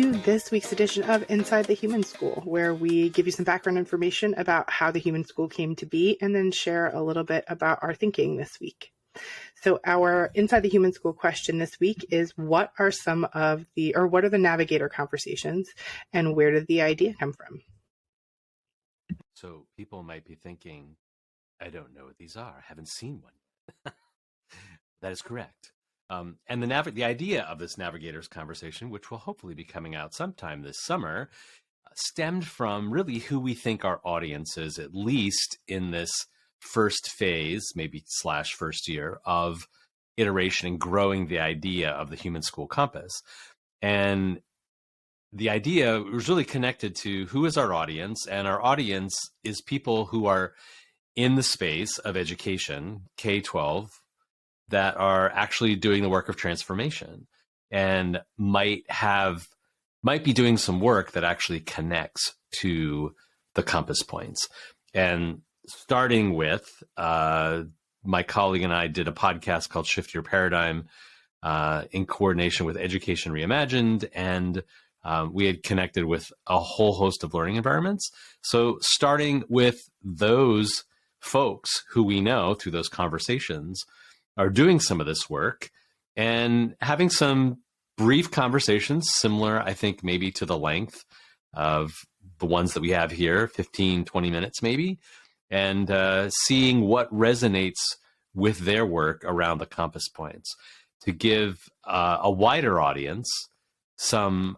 to this week's edition of Inside the Human School, where we give you some background information about how the Human School came to be and then share a little bit about our thinking this week. So our Inside the Human School question this week is, what are the Navigator Conversations and where did the idea come from? So people might be thinking, I don't know what these are. I haven't seen one. That is correct. And the idea of this Navigators Conversation, which will hopefully be coming out sometime this summer, stemmed from really who we think our audience is, at least in this first phase, maybe / first year of iteration and growing the idea of the Human School Compass. And the idea was really connected to who is our audience, and our audience is people who are in the space of education, K-12, that are actually doing the work of transformation and might be doing some work that actually connects to the compass points. And starting with my colleague and I did a podcast called Shift Your Paradigm in coordination with Education Reimagined, and we had connected with a whole host of learning environments. So starting with those folks who we know through those conversations are doing some of this work and having some brief conversations, similar, I think, maybe to the length of the ones that we have here, 15, 20 minutes maybe, and seeing what resonates with their work around the compass points to give a wider audience some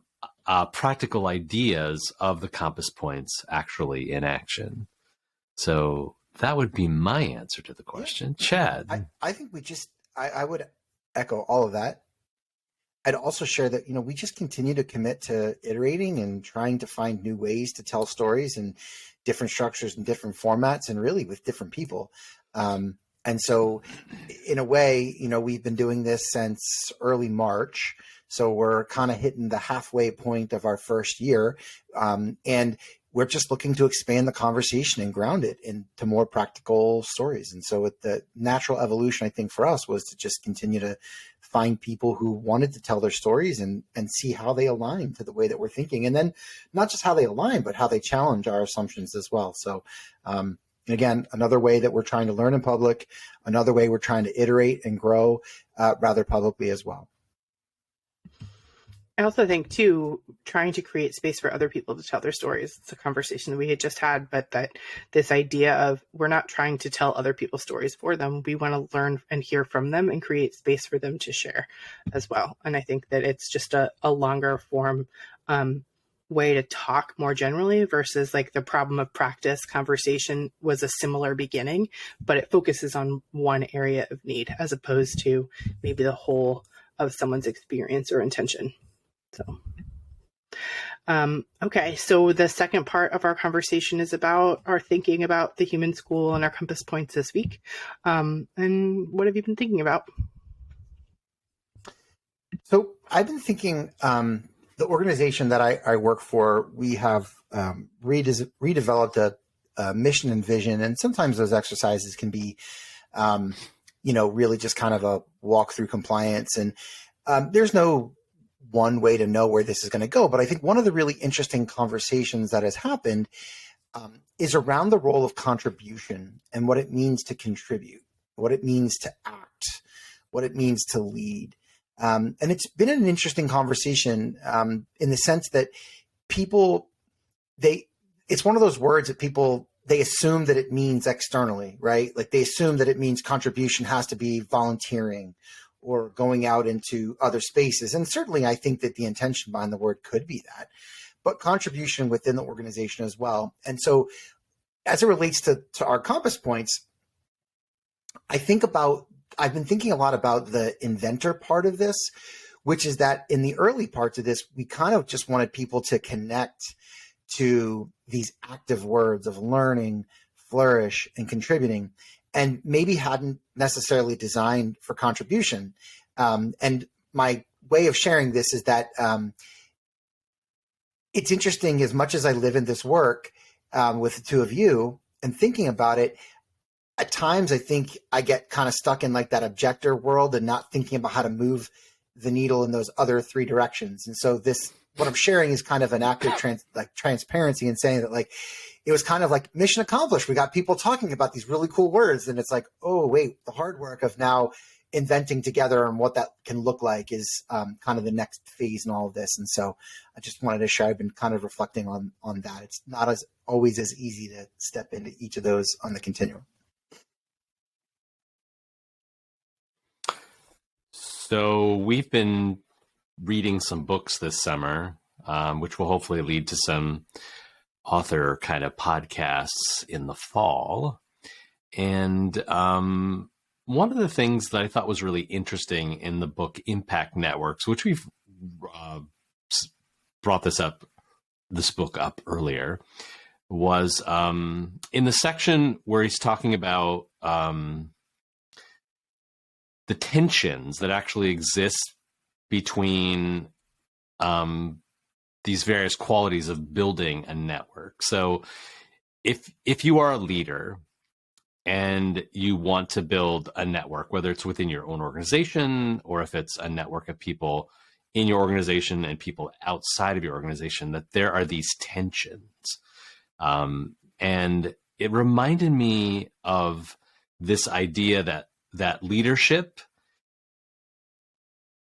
practical ideas of the compass points actually in action. So that would be my answer to the question. Yeah. Chad? I think I would echo all of that. I'd also share that, we just continue to commit to iterating and trying to find new ways to tell stories and different structures and different formats and really with different people. And so in a way, we've been doing this since early March. So we're kind of hitting the halfway point of our first year. And we're just looking to expand the conversation and ground it into more practical stories. And so with the natural evolution, I think for us was to just continue to find people who wanted to tell their stories and see how they align to the way that we're thinking. And then not just how they align, but how they challenge our assumptions as well. So again, another way that we're trying to learn in public, another way we're trying to iterate and grow rather publicly as well. I also think, too, trying to create space for other people to tell their stories. It's a conversation that we had just had, but that this idea of we're not trying to tell other people's stories for them. We want to learn and hear from them and create space for them to share as well. And I think that it's just a longer form way to talk more generally versus like the problem of practice conversation was a similar beginning, but it focuses on one area of need as opposed to maybe the whole of someone's experience or intention. So, okay. So the second part of our conversation is about our thinking about the Human School and our compass points this week. And what have you been thinking about? So I've been thinking, the organization that I work for, we have redeveloped a mission and vision. And sometimes those exercises can be, really just kind of a walk through compliance. And there's no one way to know where this is going to go. But I think one of the really interesting conversations that has happened is around the role of contribution and what it means to contribute, what it means to act, what it means to lead. And it's been an interesting conversation in the sense that people, it's one of those words that people, they assume that it means externally, right? Like they assume that it means contribution has to be volunteering or going out into other spaces. And certainly I think that the intention behind the word could be that, but contribution within the organization as well. And so as it relates to our compass points, I've been thinking a lot about the inventor part of this, which is that in the early parts of this, we kind of just wanted people to connect to these active words of learning, flourish, and contributing, and maybe hadn't necessarily designed for contribution. And my way of sharing this is that it's interesting, as much as I live in this work with the two of you and thinking about it, at times I think I get kind of stuck in like that objector world and not thinking about how to move the needle in those other three directions. And so this what I'm sharing is kind of an act of transparency and saying that like, it was kind of like mission accomplished. We got people talking about these really cool words. And it's like, oh, wait, the hard work of now inventing together and what that can look like is kind of the next phase in all of this. And so I just wanted to share, I've been kind of reflecting on that. It's not always as easy to step into each of those on the continuum. So we've been reading some books this summer, which will hopefully lead to some author kind of podcasts in the fall. And one of the things that I thought was really interesting in the book Impact Networks, which we've brought this book up earlier, was in the section where he's talking about the tensions that actually exist between these various qualities of building a network. So if you are a leader and you want to build a network, whether it's within your own organization or if it's a network of people in your organization and people outside of your organization, that there are these tensions. And it reminded me of this idea that leadership,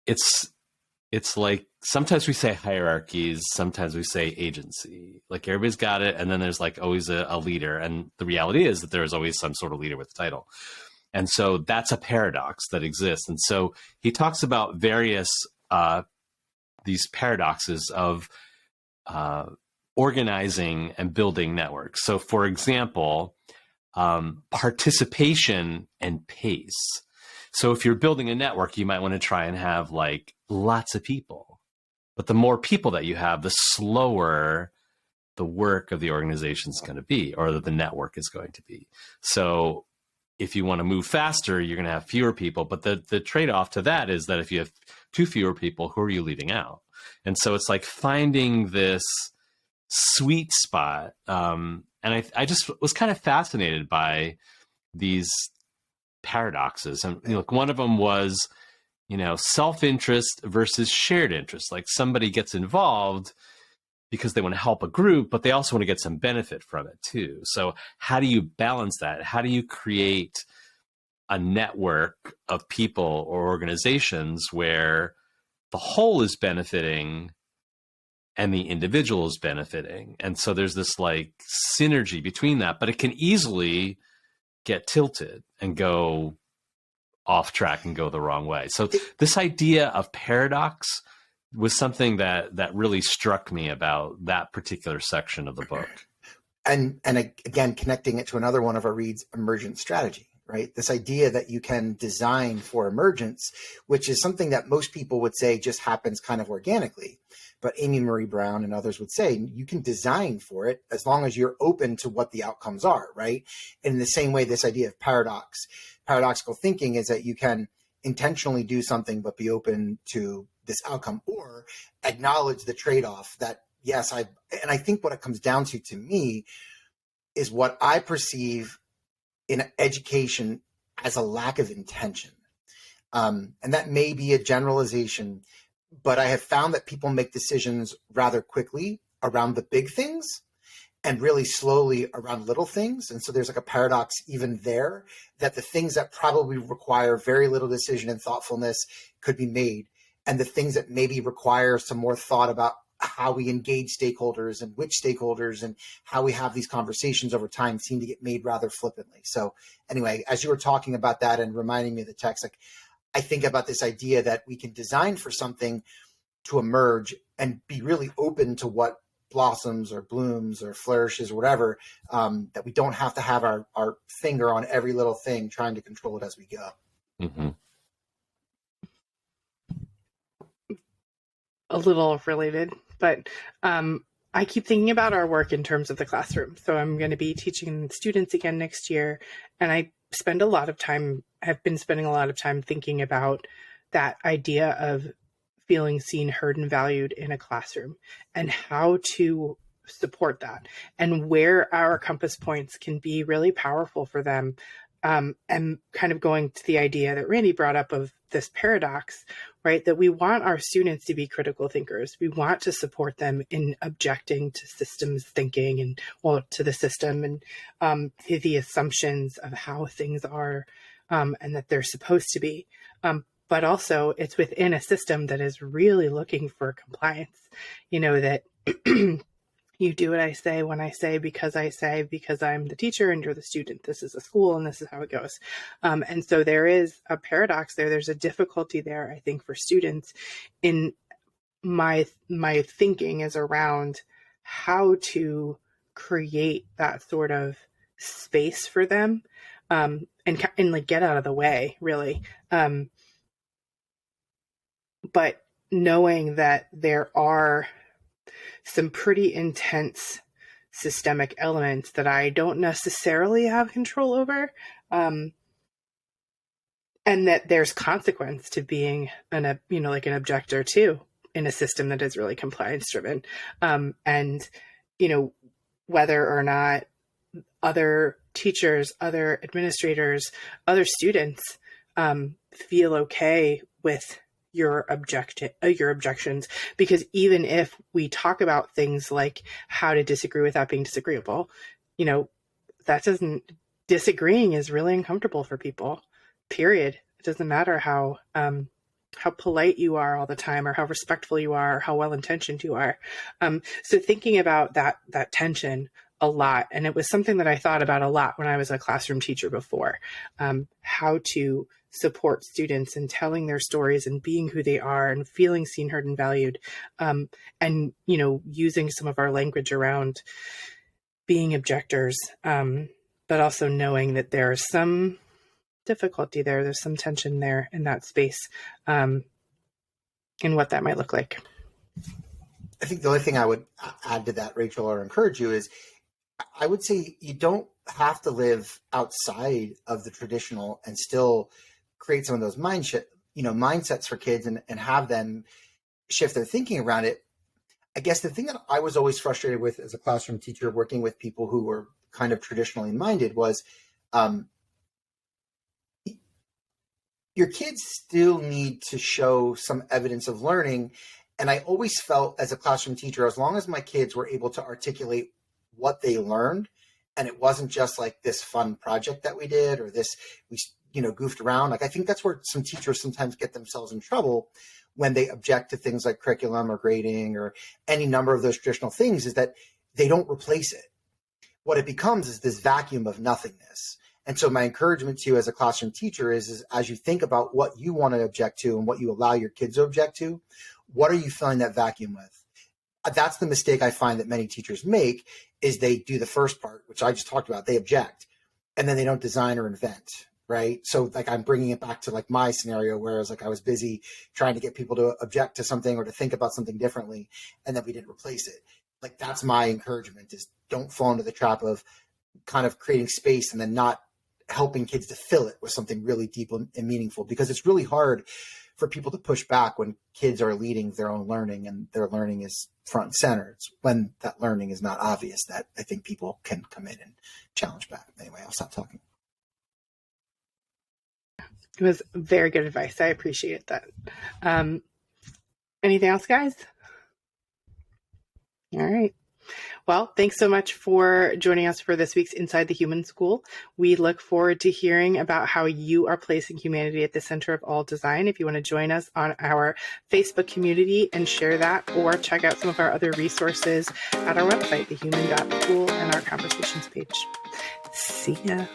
it's like sometimes we say hierarchies, sometimes we say agency. Like everybody's got it, and then there's like always a leader. And the reality is that there is always some sort of leader with the title. And so that's a paradox that exists. And so he talks about various these paradoxes of organizing and building networks. So for example, participation and pace. So if you're building a network, you might want to try and have like lots of people. But the more people that you have, the slower the work of the organization is going to be, or that the network is going to be. So if you want to move faster, you're going to have fewer people. But the trade-off to that is that if you have too fewer people, who are you leaving out? And so it's like finding this sweet spot. And I just was kind of fascinated by these paradoxes. And one of them was, self-interest versus shared interest. Like somebody gets involved because they want to help a group, but they also want to get some benefit from it too. So how do you balance that? How do you create a network of people or organizations where the whole is benefiting and the individual is benefiting? And so there's this like synergy between that, but it can easily get tilted and go off track and go the wrong way. So this idea of paradox was something that really struck me about that particular section of the book. And again, connecting it to another one of our reads, emergent strategy, right? This idea that you can design for emergence, which is something that most people would say just happens kind of organically. But Amy Marie Brown and others would say you can design for it as long as you're open to what the outcomes are, right? And in the same way, this idea of paradoxical thinking is that you can intentionally do something but be open to this outcome, or acknowledge the trade-off that, yes, I think what it comes down to me is what I perceive in education as a lack of intention. And that may be a generalization, but I have found that people make decisions rather quickly around the big things and really slowly around little things. And so there's like a paradox even there, that the things that probably require very little decision and thoughtfulness could be made. And the things that maybe require some more thought about how we engage stakeholders and which stakeholders and how we have these conversations over time seem to get made rather flippantly. So anyway, as you were talking about that and reminding me of the text, like I think about this idea that we can design for something to emerge and be really open to what blossoms or blooms or flourishes or whatever, that we don't have to have our finger on every little thing trying to control it as we go. Mm-hmm. A little related, but I keep thinking about our work in terms of the classroom. So I'm going to be teaching students again next year, and I have been spending a lot of time thinking about that idea of feeling seen, heard, and valued in a classroom, and how to support that, and where our compass points can be really powerful for them and kind of going to the idea that Randy brought up of this paradox, right? That we want our students to be critical thinkers. We want to support them in objecting to systems thinking and, well, to the system and to the assumptions of how things are and that they're supposed to be. But also it's within a system that is really looking for compliance, that you do what I say when I say, because I'm the teacher and you're the student. This is a school and this is how it goes. And so there is a paradox there. There's a difficulty there, I think, for students. In my thinking is around how to create that sort of space for them and like get out of the way, really. But knowing that there are some pretty intense systemic elements that I don't necessarily have control over, and that there's consequence to being like an objector too in a system that is really compliance driven, and whether or not other teachers, other administrators, other students feel okay with your objections, because even if we talk about things like how to disagree without being disagreeable, disagreeing is really uncomfortable for people, period. It doesn't matter how polite you are all the time or how respectful you are or how well-intentioned you are. So thinking about that tension a lot, and it was something that I thought about a lot when I was a classroom teacher before, how to support students in telling their stories and being who they are and feeling seen, heard, and valued, and using some of our language around being objectors, but also knowing that there's some difficulty there's some tension there in that space, and what that might look like. I think the only thing I would add to that, Rachel, or encourage you is, I would say you don't have to live outside of the traditional and still create some of those mindsets for kids and have them shift their thinking around it. I guess the thing that I was always frustrated with as a classroom teacher working with people who were kind of traditionally minded was your kids still need to show some evidence of learning. And I always felt as a classroom teacher, as long as my kids were able to articulate what they learned, and it wasn't just like this fun project that we did or this, we goofed around. Like, I think that's where some teachers sometimes get themselves in trouble when they object to things like curriculum or grading or any number of those traditional things, is that they don't replace it. What it becomes is this vacuum of nothingness. And so my encouragement to you as a classroom teacher is as you think about what you want to object to and what you allow your kids to object to, what are you filling that vacuum with? That's the mistake I find that many teachers make, is they do the first part, which I just talked about. They object, and then they don't design or invent, right? So like, I'm bringing it back to like my scenario, whereas like I was busy trying to get people to object to something or to think about something differently, and then we didn't replace it. Like, that's my encouragement, is don't fall into the trap of kind of creating space and then not helping kids to fill it with something really deep and meaningful, because it's really hard for people to push back when kids are leading their own learning and their learning is front and center. It's when that learning is not obvious that I think people can come in and challenge back. Anyway, I'll stop talking. It was very good advice. I appreciate that. Anything else, guys? All right. Well, thanks so much for joining us for this week's Inside the Human School. We look forward to hearing about how you are placing humanity at the center of all design. If you want to join us on our Facebook community and share that, or check out some of our other resources at our website, thehuman.school, and our conversations page. See ya.